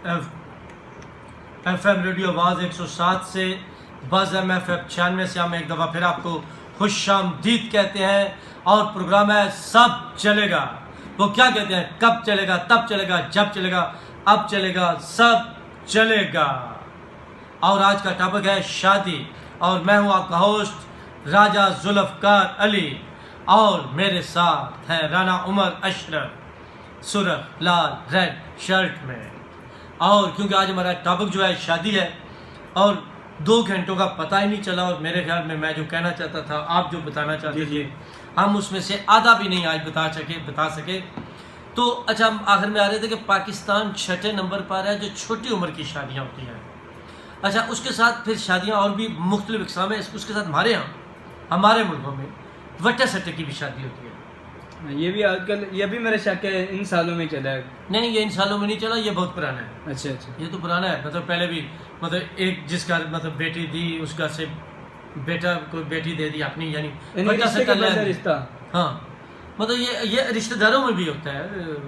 F M radio آواز 107 سے بز ایم ایف ایم 96 سے ہم ایک دفعہ پھر آپ کو خوش آمدید کہتے ہیں. اور پروگرام ہے سب چلے گا. وہ کیا کہتے ہیں؟ کب چلے گا، تب چلے گا، جب چلے گا، اب چلے گا، سب چلے گا. اور آج کا ٹاپک ہے شادی. اور میں ہوں آپ کا ہوسٹ راجہ ذوالفقار علی، اور میرے ساتھ ہے رانا عمر اشرف سرخ لال ریڈ شرٹ میں. اور کیونکہ آج ہمارا ٹاپک جو ہے شادی ہے، اور 2 گھنٹوں کا پتہ ہی نہیں چلا، اور میرے خیال میں جو کہنا چاہتا تھا آپ جو بتانا چاہتے تھے ہم اس میں سے آدھا بھی نہیں آج بتا سکے. تو اچھا، ہم آخر میں آ رہے تھے کہ پاکستان 6 نمبر پر ہے جو چھوٹی عمر کی شادیاں ہوتی ہیں. اچھا، اس کے ساتھ پھر شادیاں اور بھی مختلف اقسام ہیں. اس کے ساتھ ہمارے یہاں ہمارے ملکوں میں وٹے سٹے کی بھی شادی ہوتی ہے. یہ بھی آج کل، یہ بھی میرے شک ہے ان سالوں میں چلا ہے. نہیں، یہ ان سالوں میں نہیں چلا، یہ بہت پرانا ہے. اچھا اچھا، یہ تو پرانا ہے. مطلب پہلے بھی ایک جس کا بیٹی دی، اس کا سے بیٹا کوئی بیٹی دے دی اپنی، یعنی رشتہ. ہاں، یہ رشتہ داروں میں بھی ہوتا ہے.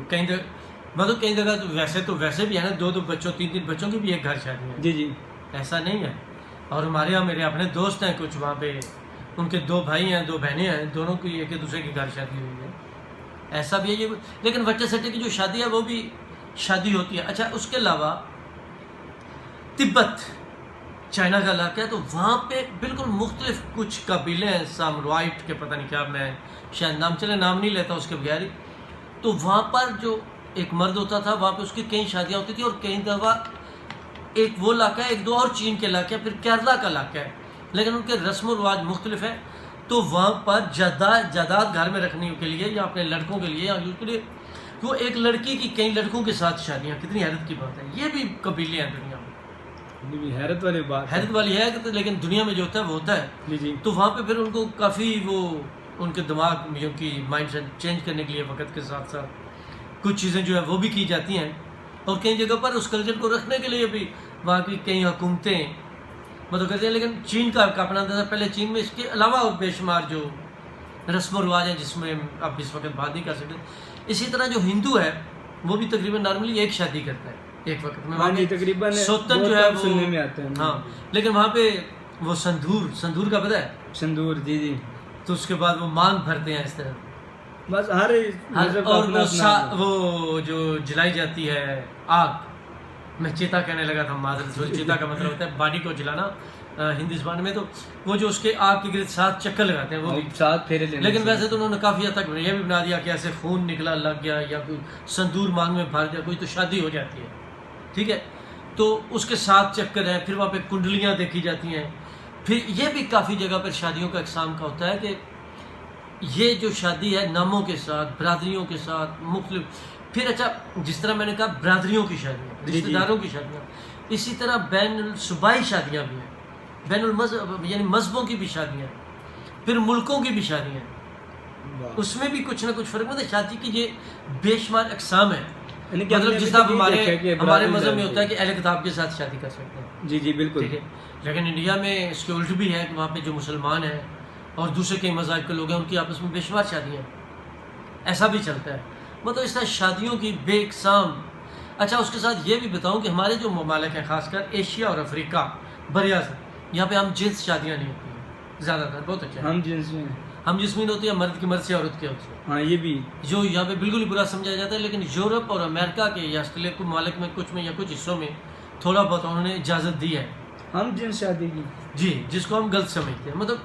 کئی جگہ تو ویسے بھی ہے نا، 2 بچوں 3 بچوں کی بھی ایک گھر شادی ہے. جی، ایسا نہیں ہے. اور ہمارے یہاں میرے اپنے دوست ہیں کچھ، وہاں پہ ان کے 2 بھائی ہیں 2 بہنیں ہیں، دونوں کی ایک دوسرے کی گھر شادی ہوئی ہے. ایسا بھی ہے یہ. لیکن وٹے سٹے کی جو شادی ہے وہ بھی شادی ہوتی ہے. اچھا، اس کے علاوہ تبت چائنا کا علاقہ ہے، تو وہاں پہ بالکل مختلف کچھ قبیلے ہیں، سامرائٹ کے پتہ نہیں کیا، میں شاید نام نہیں لیتا اس کے بغیر ہی. تو وہاں پر جو ایک مرد ہوتا تھا، وہاں پہ اس کی کئی شادیاں ہوتی تھیں. اور کئی دفعہ ایک وہ علاقہ ہے، 2 اور چین کے علاقے ہیں، پھر کیرلا کا علاقہ ہے، لیکن ان کے رسم و رواج مختلف ہیں. تو وہاں پر جائیداد گھر میں رکھنے کے لیے یا اپنے لڑکوں کے لیے یا اس کے لیے وہ ایک لڑکی کی کئی لڑکوں کے ساتھ شادیاں، کتنی حیرت کی بات ہے. یہ بھی قبیلے ہیں دنیا میں. حیرت والی بات، حیرت والی ہے کہ لیکن دنیا میں جو ہوتا ہے وہ ہوتا ہے. جی. تو وہاں پہ پھر ان کو کافی ان کے دماغ میں کی مائنڈ سیٹ چینج کرنے کے لیے وقت کے ساتھ ساتھ کچھ چیزیں جو ہے وہ بھی کی جاتی ہیں. اور کئی جگہ پر اس کلچر کو رکھنے کے لیے بھی وہاں کی کئی حکومتیں کرتی ہیں. لیکن چین کا اپنا اندازہ، پہلے چین میں اس کے علاوہ اور بے شمار جو رسم و رواج ہیں جس میں اب اس وقت بات نہیں کر سکتے. اسی طرح جو ہندو ہے وہ بھی تقریباً نارملی ایک شادی کرتا ہے ایک وقت میں. تقریباً سوتن جو ہے وہ سننے میں آتا ہے. ہاں، لیکن وہاں پہ وہ سندور کا پتہ ہے؟ سندور، جی. تو اس کے بعد وہ مانگ بھرتے ہیں اس طرح. بس ہر اور وہ جو جلائی جاتی ہے آگ، میں چیتا کہنے لگا تھا، معذرت. چیتا کا مطلب ہوتا ہے باڈی کو جلانا ہندی زبان میں. تو وہ جو اس کے آگ کے گرد 7 چکر لگاتے ہیں، وہ بھی 7 پھیرے لینے. لیکن ویسے تو انہوں نے کافی حد تک یہ بھی بنا دیا کہ ایسے خون نکلا لگ گیا یا کوئی سندور مانگ میں بھر دیا کوئی تو شادی ہو جاتی ہے. ٹھیک ہے، تو اس کے 7 چکر ہیں. پھر وہاں پہ کنڈلیاں دیکھی جاتی ہیں. پھر یہ بھی کافی جگہ پر شادیوں کا اقسام کا ہوتا ہے کہ یہ جو شادی ہے ناموں کے ساتھ، برادریوں کے ساتھ مختلف. پھر اچھا، جس طرح میں نے کہا برادریوں کی شادیاں، رشتہ داروں کی شادیاں، اسی طرح بین الصوبائی شادیاں بھی ہیں، بین المذہب یعنی مذہبوں کی بھی شادیاں، پھر ملکوں کی بھی شادیاں. اس میں بھی کچھ نہ کچھ فرق ہوتا ہے. شادی کی یہ بے شمار اقسام ہیں. مطلب جس طرح ہمارے مذہب میں ہوتا ہے کہ اہل کتاب کے ساتھ شادی کر سکتے ہیں. جی بالکل. ٹھیک ہے، لیکن انڈیا میں اس کے الٹ بھی ہے کہ وہاں پہ جو مسلمان ہیں اور دوسرے کئی مذاہب کے لوگ ہیں ان کی آپس میں بے شمار شادیاں ہیں. ایسا بھی چلتا ہے. مطلب اس طرح شادیوں کی بے اقسام. اچھا، اس کے ساتھ یہ بھی بتاؤں کہ ہمارے جو ممالک ہیں، خاص کر ایشیا اور افریقہ براعظم، یہاں پہ ہم جنس شادیاں نہیں ہوتی ہیں زیادہ تر. بہت اچھا، ہم جسمین ہوتی ہے، مرد کی مرد سے عورت کی عورت سے. ہاں، یہ بھی جو یہاں پہ بالکل ہی برا سمجھا جاتا ہے. لیکن یورپ اور امریکہ کے یا آسٹریلیا کے ممالک میں کچھ میں یا کچھ حصوں میں تھوڑا بہت انہوں نے اجازت دی ہے ہم جنس شادی کی. جی، جس کو ہم غلط سمجھتے ہیں. مطلب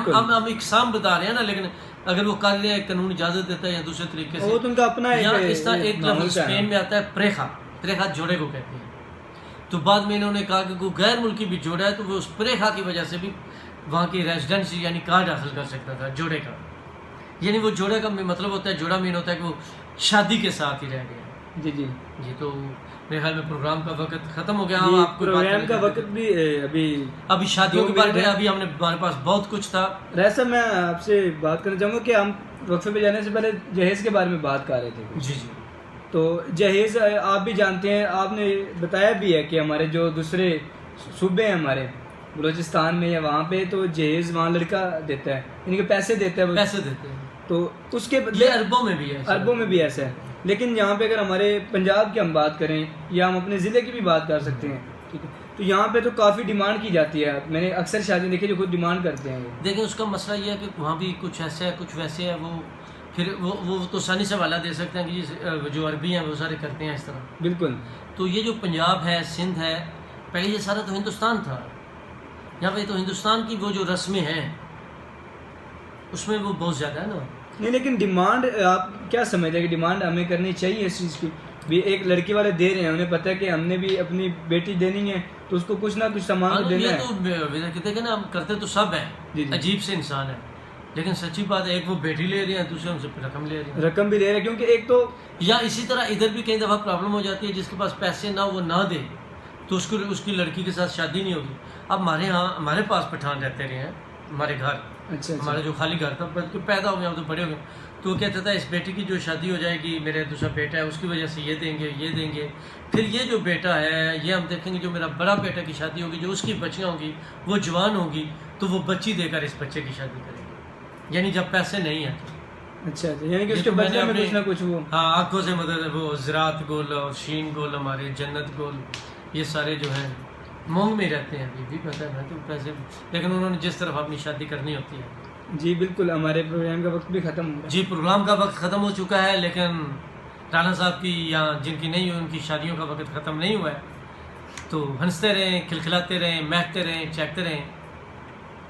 ہم اقسام بتا رہے ہیں نا، لیکن اگر وہ کر رہے ہیں قانون اجازت دیتا ہے یا دوسرے طریقے سے. وہ تو ان کا اپنا اس طرح ایک لفظ اسپین میں آتا ہے پریخا جوڑے کو کہتے ہیں. تو بعد میں انہوں نے کہا کہ کوئی غیر ملکی بھی جوڑا ہے تو وہ اس پریخا کی وجہ سے بھی وہاں کی ریزیڈنسی یعنی کارڈ حاصل کر سکتا تھا جوڑے کا. یعنی وہ جوڑے کا مطلب ہوتا ہے، جوڑا مین ہوتا ہے کہ وہ شادی کے ساتھ ہی رہ گیا. جی. تو میرے خیال میں پروگرام کا وقت ختم ہو گیا. آپ کو پروگرام کا وقت بھی ابھی شادیوں کے بارے میں ابھی ہمارے پاس بہت کچھ تھا. ایسا میں آپ سے بات کرنا چاہوں گا کہ ہم وقفے پہ جانے سے پہلے جہیز کے بارے میں بات کر رہے تھے. جی. تو جہیز آپ بھی جانتے ہیں، آپ نے بتایا بھی ہے کہ ہمارے جو دوسرے صوبے ہیں ہمارے بلوچستان میں یا وہاں پہ، تو جہیز وہاں لڑکا دیتا ہے، یعنی کہ پیسے دیتا ہے. پیسے دیتے ہیں. تو اس کے بدلے اربوں میں بھی ہے ایسا ہے. لیکن یہاں پہ اگر ہمارے پنجاب کی ہم بات کریں یا ہم اپنے ضلع کی بھی بات کر سکتے ہیں، ٹھیک ہے، تو یہاں پہ تو کافی ڈیمانڈ کی جاتی ہے. میں نے اکثر شادی دیکھی جو خود ڈیمانڈ کرتے ہیں. دیکھیں اس کا مسئلہ یہ ہے کہ وہاں بھی کچھ ایسا ہے کچھ ویسے ہے، وہ پھر وہ تو آسانی سے حوالہ دے سکتے ہیں کہ جی جو عربی ہیں وہ سارے کرتے ہیں اس طرح. بالکل. تو یہ جو پنجاب ہے، سندھ ہے، پہلے یہ سارا تو ہندوستان تھا. یہاں پہ تو ہندوستان کی وہ جو رسمیں ہیں اس میں وہ بہت زیادہ ہے نا. نہیں لیکن ڈیمانڈ آپ کیا سمجھتے ہیں کہ ڈیمانڈ ہمیں کرنی چاہیے اس چیز کی بھی؟ ایک لڑکی والے دے رہے ہیں، انہیں پتہ ہے کہ ہم نے بھی اپنی بیٹی دینی ہے تو اس کو کچھ نہ کچھ سامان تو دینا ہے. یہ تو دیکھیں نا، ہم کرتے تو سب ہیں، جی جی. عجیب سے انسان ہے، لیکن سچی بات ہے ایک وہ بیٹی لے رہی ہیں، دوسرے ہم سے رقم لے رہی ہیں. رقم بھی دے رہے ہیں کیونکہ ایک تو یا اسی طرح ادھر بھی کئی دفعہ پرابلم ہو جاتی ہے، جس کے پاس پیسے نہ وہ نہ دے تو اس کی لڑکی کے ساتھ شادی نہیں ہوگی. اب ہمارے پاس پٹھان رہتے رہے ہیں، ہمارے گھر، اچھا ہمارا جو خالی گھر تھا، بچے پیدا ہو گئے ہم تو بڑے ہو گئے، تو وہ کہتا تھا اس بیٹی کی جو شادی ہو جائے گی، میرا دوسرا بیٹا ہے اس کی وجہ سے یہ دیں گے یہ دیں گے، پھر یہ جو بیٹا ہے یہ ہم دیکھیں گے جو میرا بڑا بیٹا کی شادی ہوگی، جو اس کی بچیاں ہوں گی وہ جوان ہوں گی تو وہ بچی دے کر اس بچے کی شادی کریں گے، یعنی جب پیسے نہیں ہیں تو. اچھا یعنی کہ اس کے بدلے میں کچھ نہ کچھ وہ آنکھوں سے مدد وہ زراعت گول اور شین گول، ہمارے جنت گول، یہ سارے جو ہیں مونگ میں رہتے ہیں ابھی بھی، پتہ ہے تو پیسے، لیکن انہوں نے جس طرف اپنی شادی کرنی ہوتی ہے. جی بالکل. ہمارے پروگرام کا وقت بھی ختم ہو گیا. جی پروگرام کا وقت ختم ہو چکا ہے، لیکن رانا صاحب کی یا جن کی نہیں ہوئی ان کی شادیوں کا وقت ختم نہیں ہوا ہے. تو ہنستے رہیں، کھلکھلاتے رہیں، مہکتے رہیں، چہکتے رہیں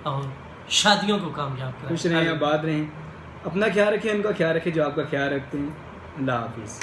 اور شادیوں کو کامیاب کریں. خوش رہیں، آباد رہیں، اپنا خیال رکھیں، ان کا خیال رکھیں جو آپ کا خیال رکھتے ہیں. اللہ حافظ.